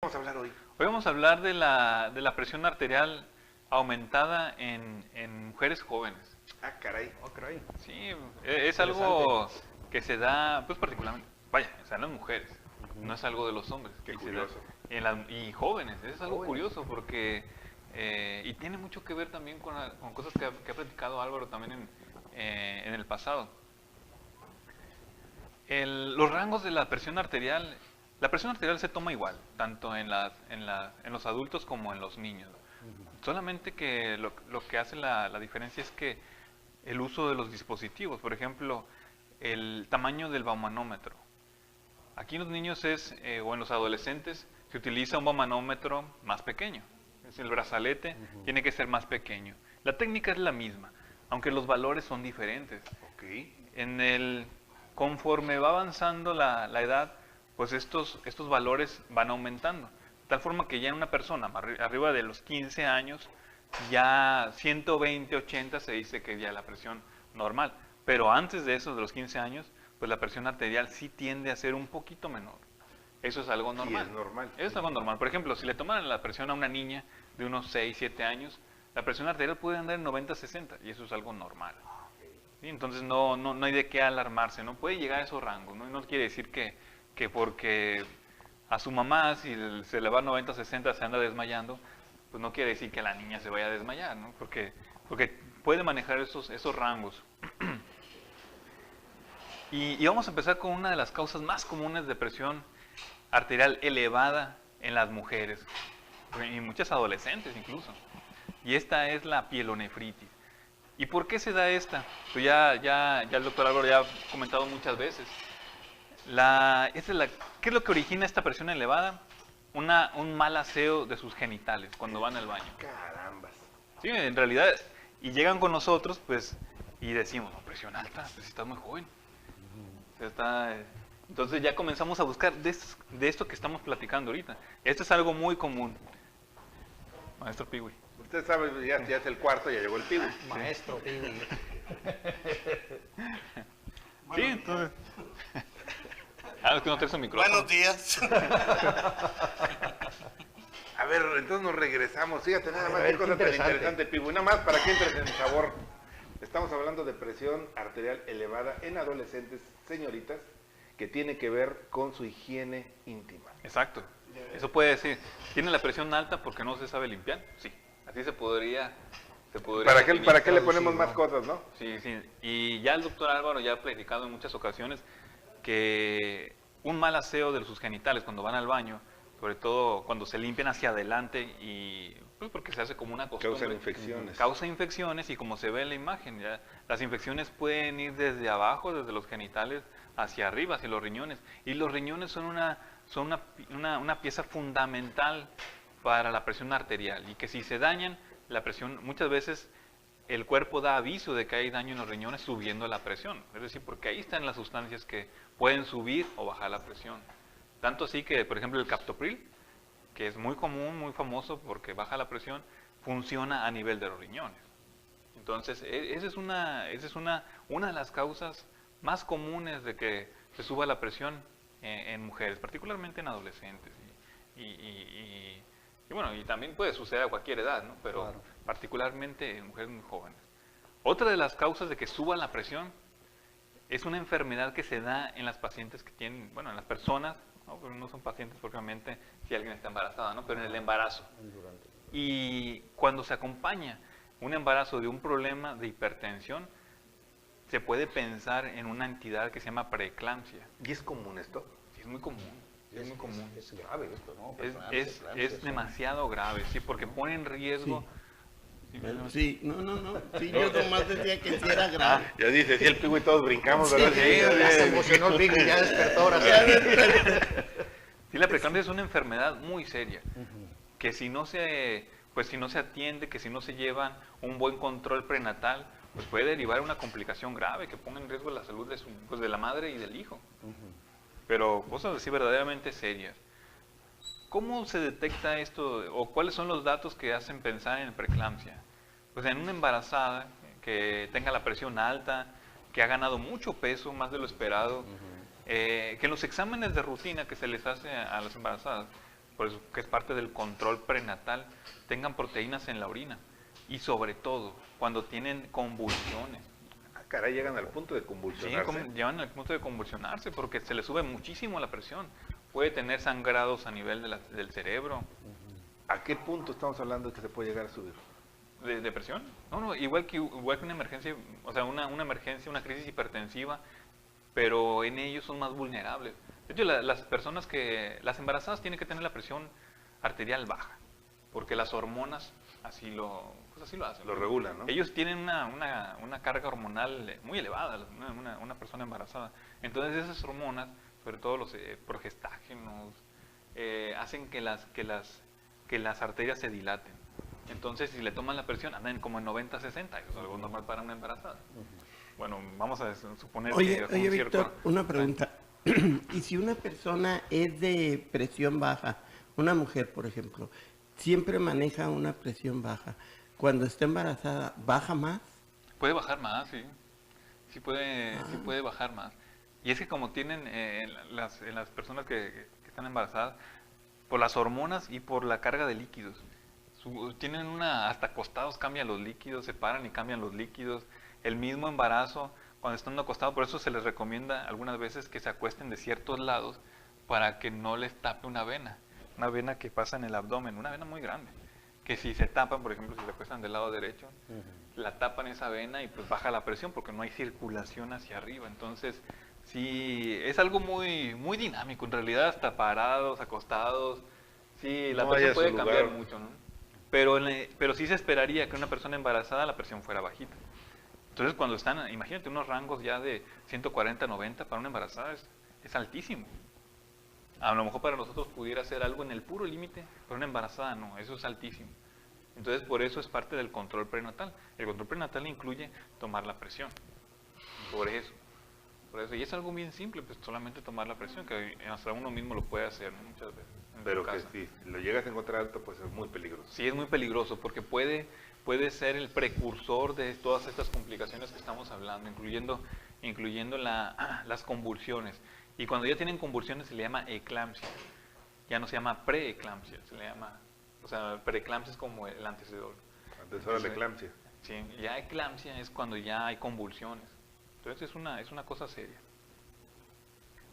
vamos a hablar hoy? Hoy vamos a hablar de la presión arterial aumentada en mujeres jóvenes. Ah, caray. Oh, caray. Sí, es algo que se da, pues particularmente, vaya, se da en las mujeres, no es algo de los hombres. Qué y curioso. y jóvenes, es algo Jóvenes. curioso porque, y tiene mucho que ver también con cosas que ha platicado Álvaro también en el pasado. Los rangos de la presión arterial se toma igual, tanto en los adultos como en los niños. Solamente que lo que hace la diferencia es que el uso de los dispositivos, por ejemplo, el tamaño del baumanómetro. Aquí en los niños o en los adolescentes se utiliza un baumanómetro más pequeño. Es el brazalete, tiene que ser más pequeño. La técnica es la misma, aunque los valores son diferentes. Ok. Conforme va avanzando la edad, pues estos valores van aumentando. De tal forma que ya en una persona arriba de los 15 años, ya 120, 80 se dice que ya la presión normal. Pero antes de eso, de los 15 años, pues la presión arterial sí tiende a ser un poquito menor. Eso es algo normal. Sí, es normal. Eso es algo normal. Por ejemplo, si le tomaran la presión a una niña de unos 6, 7 años, la presión arterial puede andar en 90, 60 y eso es algo normal. ¿Sí? Entonces no hay de qué alarmarse, no puede llegar a esos rangos. No quiere decir que porque a su mamá, si se le va a 90, 60, se anda desmayando, pues no quiere decir que la niña se vaya a desmayar, ¿no? Porque puede manejar esos rangos. Y vamos a empezar con una de las causas más comunes de presión arterial elevada en las mujeres, y muchas adolescentes incluso. Y esta es la pielonefritis. ¿Y por qué se da esta? Pues ya el doctor Álvaro ya ha comentado muchas veces. ¿Qué es lo que origina esta presión elevada? Un mal aseo de sus genitales cuando van al baño. Carambas. Sí, en realidad, y llegan con nosotros, pues, y decimos, no, presión alta, pues estás muy joven. Entonces ya comenzamos a buscar de esto que estamos platicando ahorita. Esto es algo muy común. Maestro Piwi. Usted sabe, ya es el cuarto, ya llegó el pibe. Maestro, Piwi. Sí, entonces. Es que no traes un micrófono. Buenos días. A ver, entonces nos regresamos. Fíjate nada más, A ver, qué cosa qué tan interesante. interesante, Pibu. Nada más para que entres en sabor. Estamos hablando de presión arterial elevada en adolescentes, señoritas, que tiene que ver con su higiene íntima. Exacto. Eso puede decir, ¿tiene la presión alta porque no se sabe limpiar? Sí. Así se podría ¿Para qué le traducido, ponemos ¿no? más cosas, no? Sí. Y ya el doctor Álvaro ya ha platicado en muchas ocasiones que un mal aseo de sus genitales cuando van al baño, sobre todo cuando se limpian hacia adelante y pues porque se hace como una costumbre. Causan infecciones. Causa infecciones y como se ve en la imagen, ya, las infecciones pueden ir desde abajo, desde los genitales, hacia arriba, hacia los riñones. Y los riñones son una pieza fundamental para la presión arterial y que si se dañan, la presión, muchas veces el cuerpo da aviso de que hay daño en los riñones subiendo la presión. Es decir, porque ahí están las sustancias que pueden subir o bajar la presión. Tanto así que, por ejemplo, el captopril, que es muy común, muy famoso porque baja la presión, funciona a nivel de los riñones. Entonces, esa es una de las causas más comunes de que se suba la presión en mujeres, particularmente en adolescentes. Y bueno, y también puede suceder a cualquier edad, ¿no? Pero Claro. particularmente en mujeres muy jóvenes. Otra de las causas de que suba la presión es una enfermedad que se da en las pacientes que tienen, bueno, en las personas, ¿no? Pero no son pacientes porque obviamente si alguien está embarazada, ¿no? Pero en el embarazo. Y cuando se acompaña un embarazo de un problema de hipertensión, se puede pensar en una entidad que se llama preeclampsia. ¿Y es común esto? Sí, es muy común. Es muy común. Es grave esto, ¿no? Es demasiado grave, sí, porque pone en riesgo. Sí, no. Sí, yo nomás decía que sí era grave. Ya dice, sí, el Pibu y todos brincamos, ¿verdad? Ya se emocionó el Piwi, ya despertó ahora sí. Sí, la preeclampsia es una enfermedad muy seria, que si no se atiende, que si no se llevan un buen control prenatal, pues puede derivar a una complicación grave que ponga en riesgo la salud de la madre y del hijo. Pero cosas así verdaderamente serias. ¿Cómo se detecta esto o cuáles son los datos que hacen pensar en preeclampsia? Pues en una embarazada que tenga la presión alta, que ha ganado mucho peso, más de lo esperado, que en los exámenes de rutina que se les hace a las embarazadas, por eso que es parte del control prenatal, tengan proteínas en la orina. Y sobre todo, cuando tienen convulsiones. Ah, caray, llegan al punto de Sí, convulsionarse. llevan al punto de convulsionarse porque se les sube muchísimo la presión. Puede tener sangrados a nivel del cerebro. ¿A qué punto estamos hablando de que se puede llegar a subir? ¿De depresión? No, igual que una emergencia, o sea, una emergencia, una crisis hipertensiva, pero en ellos son más vulnerables. De hecho, las embarazadas tienen que tener la presión arterial baja, porque las hormonas pues así lo hacen. Lo regulan, ¿no? Ellos tienen una carga hormonal muy elevada, una persona embarazada. Entonces esas hormonas, sobre todo los progestágenos, hacen que las arterias se dilaten. Entonces, si le toman la presión, andan como en 90-60, eso es algo normal para una embarazada. Bueno, vamos a suponer Oye, que oye, Víctor, una pregunta. ¿Y si una persona es de presión baja, una mujer, por ejemplo, siempre maneja una presión baja, cuando está embarazada, baja más? Puede bajar más, sí. Sí puede bajar más. Y es que como tienen en las personas que están embarazadas, por las hormonas y por la carga de líquidos, tienen hasta acostados cambian los líquidos, se paran y cambian los líquidos. El mismo embarazo, cuando están acostados, por eso se les recomienda algunas veces que se acuesten de ciertos lados para que no les tape una vena que pasa en el abdomen, una vena muy grande. Que si se tapan, por ejemplo, si se acuestan del lado derecho, la tapan esa vena y pues baja la presión porque no hay circulación hacia arriba. Entonces, sí, es algo muy, muy dinámico, en realidad hasta parados, acostados, sí, la No presión haya puede su cambiar lugar. mucho, ¿no? Pero sí se esperaría que una persona embarazada la presión fuera bajita. Entonces, cuando están, imagínate, unos rangos ya de 140-90 para una embarazada es altísimo. A lo mejor para nosotros pudiera ser algo en el puro límite, pero una embarazada no, eso es altísimo. Entonces, por eso es parte del control prenatal. El control prenatal incluye tomar la presión. Por eso. Y es algo bien simple, pues solamente tomar la presión, que hasta uno mismo lo puede hacer, ¿no? Muchas veces. En Pero su que casa. si lo llegas a encontrar alto, pues es muy peligroso. Sí, es muy peligroso porque puede ser el precursor de todas estas complicaciones que estamos hablando, incluyendo las convulsiones. Y cuando ya tienen convulsiones se le llama eclampsia. Ya no se llama preeclampsia, se le llama, o sea, preeclampsia es como el antecedor. Antes era la eclampsia. Sí, ya eclampsia es cuando ya hay convulsiones. Entonces es una cosa seria.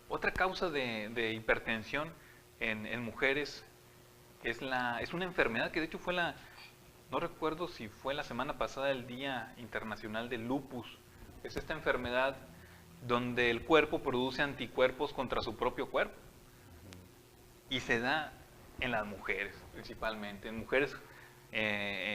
Otra causa de hipertensión en mujeres es una enfermedad que de hecho no recuerdo si fue la semana pasada el Día Internacional del Lupus. Es esta enfermedad donde el cuerpo produce anticuerpos contra su propio cuerpo. Y se da en las mujeres, principalmente, en mujeres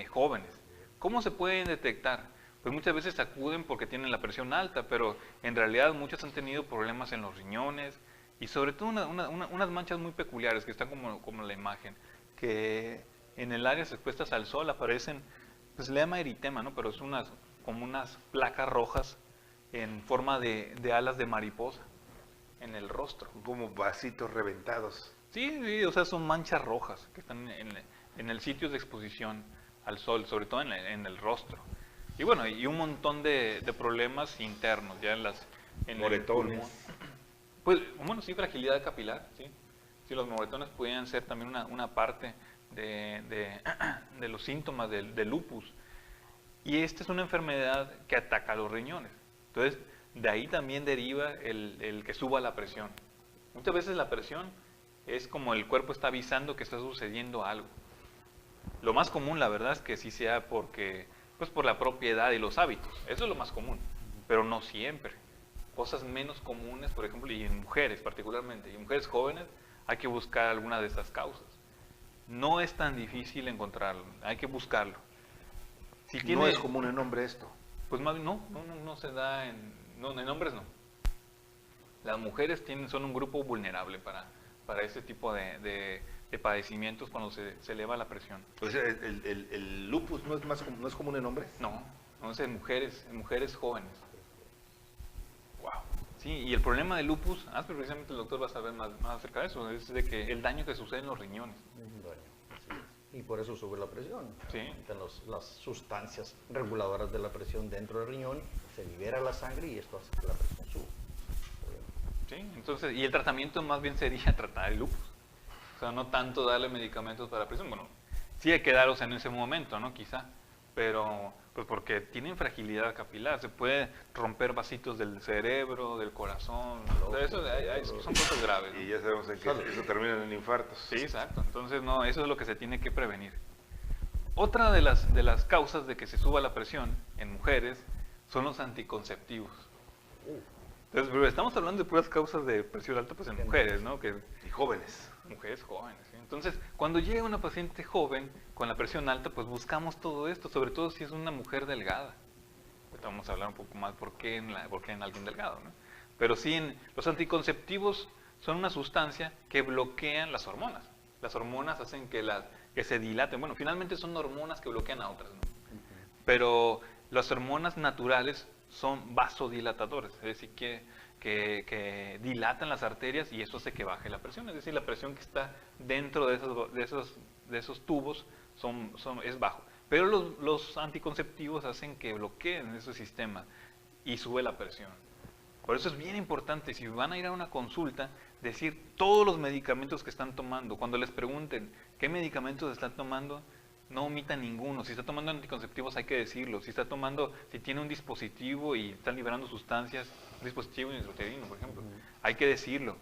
jóvenes. ¿Cómo se pueden detectar? Pues muchas veces acuden porque tienen la presión alta, pero en realidad muchas han tenido problemas en los riñones y sobre todo unas manchas muy peculiares que están como la imagen, que en el área expuestas al sol aparecen, pues se le llama eritema, ¿no? Pero es como unas placas rojas en forma de alas de mariposa en el rostro. Como vasitos reventados. Sí, o sea, son manchas rojas que están en el sitio de exposición al sol, sobre todo en el rostro. Y bueno, y un montón de problemas internos, ya en el Moretones. pulmón. Pues, bueno, sí, fragilidad capilar, sí. Sí, los moretones pueden ser también una parte de los síntomas del lupus. Y esta es una enfermedad que ataca a los riñones. Entonces, de ahí también deriva el que suba la presión. Muchas veces la presión es como el cuerpo está avisando que está sucediendo algo. Lo más común, la verdad, es que sí sea pues por la propiedad y los hábitos. Eso es lo más común, pero no siempre. Cosas menos comunes, por ejemplo, y en mujeres particularmente, y en mujeres jóvenes, hay que buscar alguna de estas causas. No es tan difícil encontrarlo, hay que buscarlo. Si No es común en hombre esto. Pues más bien no se da en hombres no. Las mujeres son un grupo vulnerable para este tipo de padecimientos cuando se eleva la presión. O sea, el lupus no es común en hombres. No es en mujeres jóvenes. Wow. Sí, y el problema del lupus, pero precisamente el doctor va a saber más acerca de eso, es de que el daño que sucede en los riñones. Un daño, así es. Y por eso sube la presión. Sí. Están las sustancias reguladoras de la presión dentro del riñón, se libera la sangre y esto hace que la presión suba. Sí, entonces, y el tratamiento más bien sería tratar el lupus. O sea, no tanto darle medicamentos para la presión. Bueno, sí hay que darlos en ese momento, ¿no? Quizá. Pero, pues porque tienen fragilidad capilar. Se puede romper vasitos del cerebro, del corazón. Son cosas graves, ¿no? Y ya sabemos que eso termina en infartos. Sí, exacto. Entonces, no, eso es lo que se tiene que prevenir. Otra de las causas de que se suba la presión en mujeres son los anticonceptivos. Entonces, pero estamos hablando de puras causas de presión alta pues en mujeres, ¿no? Y jóvenes. Mujeres jóvenes. ¿Sí? Entonces, cuando llega una paciente joven con la presión alta, pues buscamos todo esto, sobre todo si es una mujer delgada. Ahorita vamos a hablar un poco más por qué en alguien delgado, ¿no? Pero sí, los anticonceptivos son una sustancia que bloquean las hormonas. Las hormonas hacen que se dilaten. Bueno, finalmente son hormonas que bloquean a otras, ¿no? Pero las hormonas naturales son vasodilatadores, es decir, que dilatan las arterias y eso hace que baje la presión. Es decir, la presión que está dentro de esos tubos es bajo. Pero los anticonceptivos hacen que bloqueen esos sistemas y sube la presión. Por eso es bien importante, si van a ir a una consulta, decir todos los medicamentos que están tomando. Cuando les pregunten qué medicamentos están tomando, no omitan ninguno. Si está tomando anticonceptivos hay que decirlo. Si tiene un dispositivo y están liberando sustancias, un dispositivo intrauterino, por ejemplo, hay que decirlo.